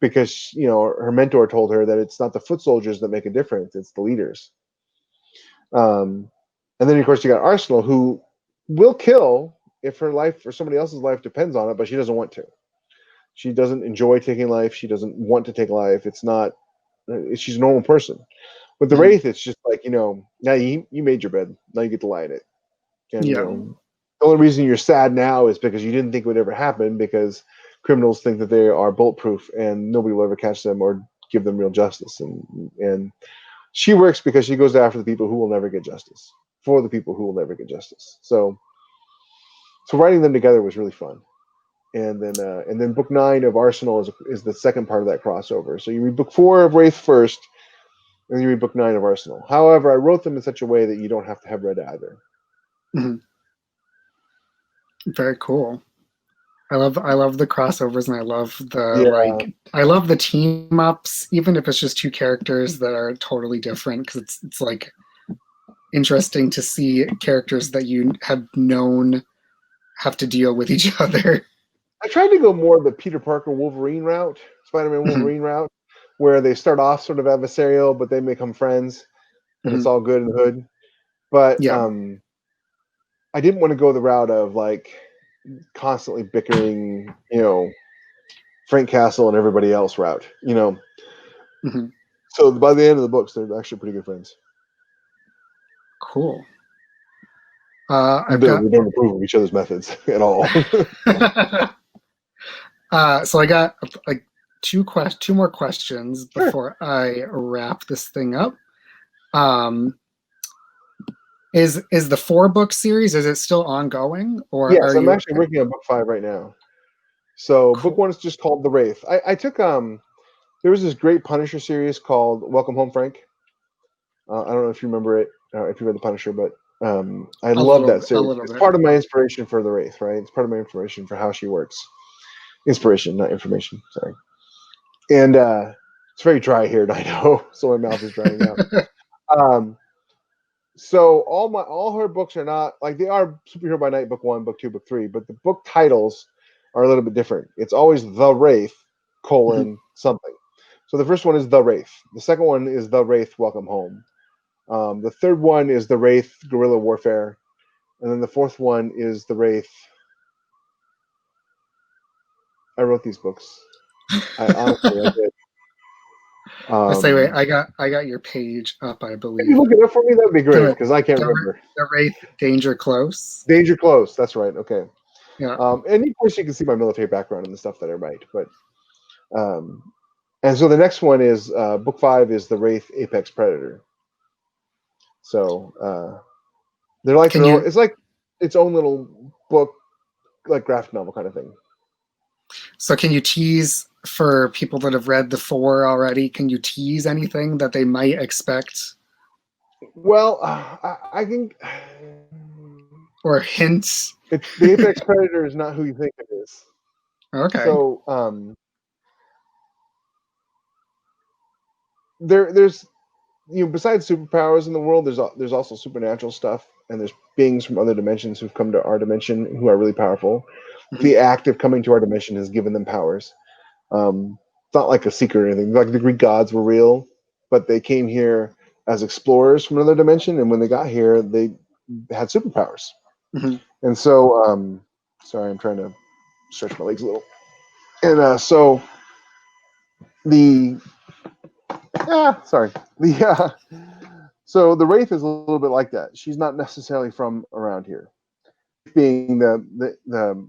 Because, you know, her mentor told her that it's not the foot soldiers that make a difference, it's the leaders. And then, of course, you got Arsenal, who will kill if her life or somebody else's life depends on it, but she doesn't want to. She doesn't enjoy taking life. She doesn't want to take life. It's not. She's a normal person. With the Mm-hmm. Wraith, it's just like, you know, now you made your bed. Now you get to lie in it. And, you Yeah. know, the only reason you're sad now is because you didn't think it would ever happen, because criminals think that they are bulletproof and nobody will ever catch them or give them real justice. And she works because she goes after the people who will never get justice, for the people who will never get justice. So writing them together was really fun. And then book 9 of Arsenal is the second part of that crossover. So you read book 4 of Wraith first, and then you read book 9 of Arsenal. However, I wrote them in such a way that you don't have to have read either. Mm-hmm. Very cool. I love the crossovers, and I love the team ups, even if it's just two characters that are totally different, because it's like interesting to see characters that you have known have to deal with each other. I tried to go more the Peter Parker Wolverine route, Spider-Man Wolverine route, where they start off sort of adversarial, but they become friends, and it's all good in the hood. But Yeah. I didn't want to go the route of like constantly bickering, you know, Frank Castle and everybody else route, you know. Mm-hmm. So by the end of the books, they're actually pretty good friends. Cool. We don't approve of each other's methods at all. So I got like two more questions Sure. before I wrap this thing up. Is the 4-book series, is it still ongoing, or yes, are I'm you actually working on book 5 right now. So cool. book 1 is just called The Wraith. I took there was this great Punisher series called Welcome Home, Frank. I don't know if you remember it, if you read the Punisher, but I love that series. It's bit. part of my inspiration for the Wraith, right? It's part of my inspiration for how she works. Inspiration, not information. Sorry. And it's very dry here, I know, so my mouth is drying out. So all her books are not like, they are Superhero by Night book 1, book 2, book 3, but the book titles are a little bit different. It's always The Wraith : something. So the first one is The Wraith. The second one is The Wraith Welcome Home. The third one is The Wraith Guerrilla Warfare, and then the fourth one is The Wraith. I wrote these books. I did. Wait, I got your page up, I believe. If you look it up for me, that'd be great, because I can't remember. The Wraith Danger Close. Danger Close. That's right. Okay. Yeah. And of course, you can see my military background and the stuff that I write. But and so the next one is book 5 is The Wraith Apex Predator. So they're like it's like its own little book, like graphic novel kind of thing. So can you tease, for people that have read the 4 already, can you tease anything that they might expect? Well, I can. Or hints? The Apex Predator is not who you think it is. Okay. So there's, you know, besides superpowers in the world, there's also supernatural stuff, and there's beings from other dimensions who've come to our dimension who are really powerful. The act of coming to our dimension has given them powers. It's not like a secret or anything. Like the Greek gods were real, but they came here as explorers from another dimension, and when they got here, they had superpowers. And so, sorry, I'm trying to stretch my legs a little. And so so the Wraith is a little bit like that. She's not necessarily from around here, being the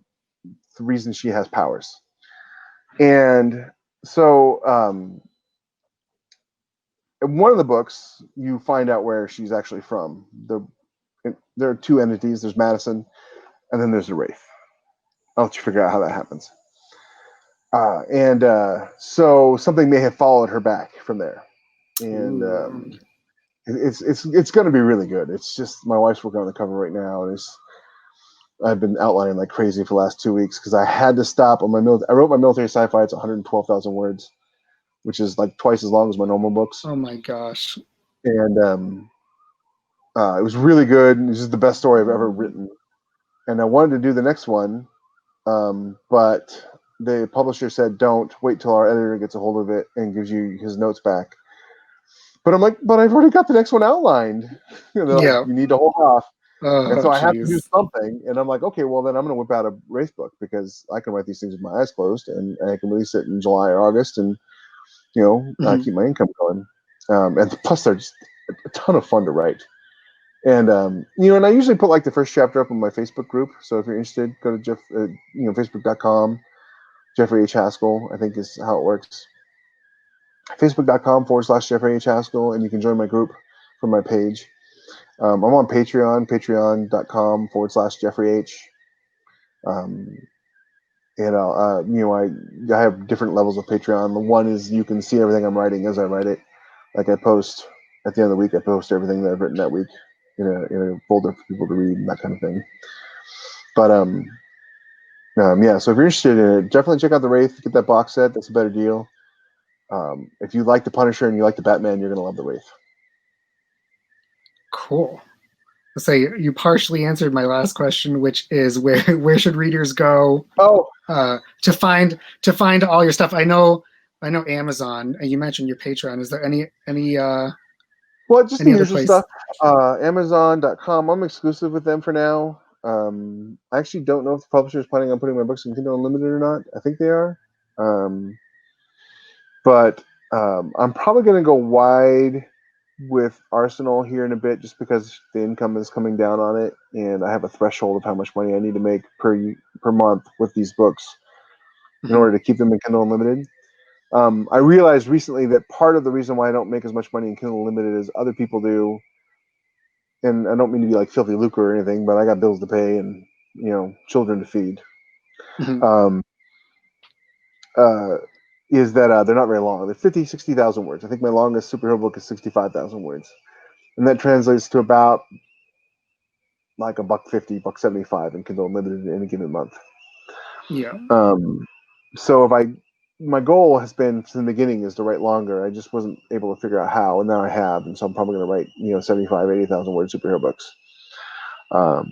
reason she has powers. And so in one of the books, you find out where she's actually from. There are two entities. There's Madison, and then there's the Wraith. I'll let you figure out how that happens. So something may have followed her back from there, and it's going to be really good. It's just my wife's working on the cover right now, and I've been outlining like crazy for the last 2 weeks because I had to stop on my I wrote my military sci-fi. It's 112,000 words, which is like twice as long as my normal books. Oh my gosh! And it was really good. This is the best story I've ever written, and I wanted to do the next one, but the publisher said, "Don't wait till our editor gets a hold of it and gives you his notes back." But I'm like, but I've already got the next one outlined. And they're like, you need to hold off. And so I have to do something. And I'm like, okay, well, then I'm going to whip out a Wraith book because I can write these things with my eyes closed and I can release it in July or August and, keep my income going. And plus, they're just a ton of fun to write. And, and I usually put like the first chapter up on my Facebook group. So if you're interested, go to facebook.com, Jeffrey H Haskell, I think is how it works. Facebook.com/Jeffrey H Haskell, and you can join my group from my page. I'm on Patreon, patreon.com/Jeffrey H. I have different levels of Patreon. The one is you can see everything I'm writing as I write it. Like I post at the end of the week, I post everything that I've written that week in a folder for people to read and that kind of thing. But so if you're interested in it, definitely check out the Wraith. Get that box set. That's a better deal. If you like the Punisher and you like the Batman, you're going to love the Wraith. Cool. So you partially answered my last question, which is where should readers go to find all your stuff? I know Amazon. You mentioned your Patreon. Is there any well, just the usual stuff. Amazon.com. I'm exclusive with them for now. I actually don't know if the publisher is planning on putting my books in Kindle Unlimited or not. I think they are. But I'm probably going to go wide with Arsenal here in a bit just because the income is coming down on it and I have a threshold of how much money I need to make per month with these books in order to keep them in Kindle Unlimited. I realized recently that part of the reason why I don't make as much money in Kindle Unlimited as other people do, and I don't mean to be like filthy lucre or anything, but I got bills to pay and children to feed. Is that they're not very long. They're 50, 60,000 words. I think my longest superhero book is 65,000 words. And that translates to about like $1.50, $1.75 in Kindle Unlimited in any given month. Yeah. So my goal has been from the beginning is to write longer. I just wasn't able to figure out how, and now I have. And so I'm probably going to write, 75, 80,000 word superhero books. But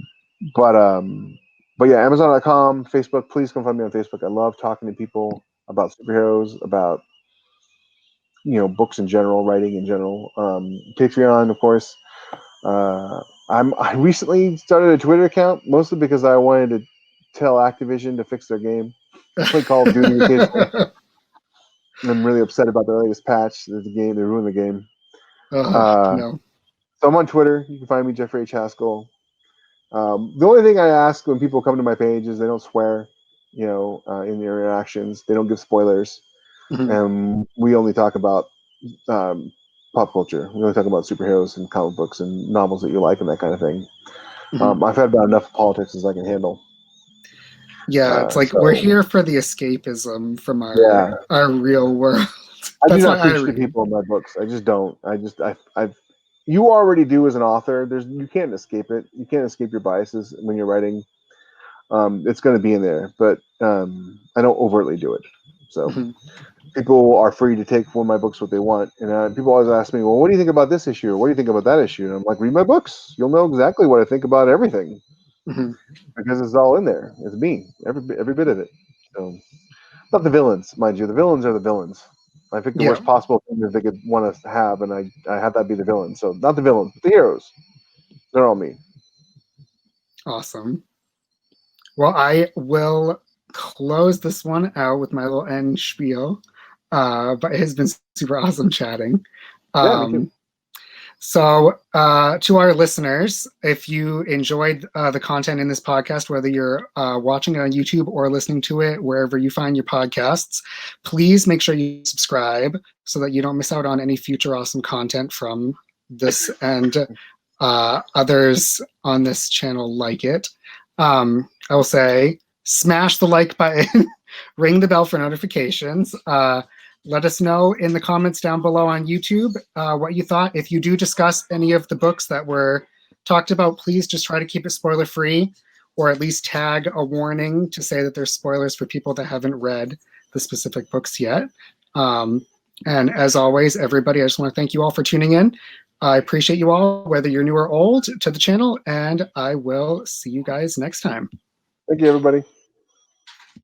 yeah, Amazon.com, Facebook. Please come find me on Facebook. I love talking to people about superheroes, about books in general, writing in general. Patreon, of course. I recently started a Twitter account mostly because I wanted to tell Activision to fix their game. I play Call of Duty occasionally. I'm really upset about the latest patch. They ruined the game. No. So I'm on Twitter. You can find me, Jeffrey H Haskell. The only thing I ask when people come to my page is they don't swear, in their interactions. They don't give spoilers. And we only talk about pop culture. We only talk about superheroes and comic books and novels that you like and that kind of thing. I've had about enough politics as I can handle. Yeah, it's like we're here for the escapism from our real world. I do not preach to people in my books. I just don't. You already do as an author. You can't escape it. You can't escape your biases when you're writing. It's going to be in there, but I don't overtly do it. So people are free to take from my books what they want. And people always ask me, well, what do you think about this issue? Or what do you think about that issue? And I'm like, read my books. You'll know exactly what I think about everything. Because it's all in there. It's me. Every bit of it. So, not the villains, mind you. The villains are the villains. I picked the worst possible thing that they could want us to have, and I had that be the villain. So not the villains, but the heroes. They're all me. Awesome. Well, I will close this one out with my little end spiel. But it has been super awesome chatting. Yeah, me too. So, to our listeners, if you enjoyed the content in this podcast, whether you're watching it on YouTube or listening to it wherever you find your podcasts, please make sure you subscribe so that you don't miss out on any future awesome content from this and others on this channel like it. I will say, smash the like button, ring the bell for notifications. Let us know in the comments down below on YouTube what you thought. If you do discuss any of the books that were talked about, please just try to keep it spoiler free, or at least tag a warning to say that there's spoilers for people that haven't read the specific books yet. And as always, everybody, I just want to thank you all for tuning in. I appreciate you all, whether you're new or old, to the channel, and I will see you guys next time. Thank you, everybody.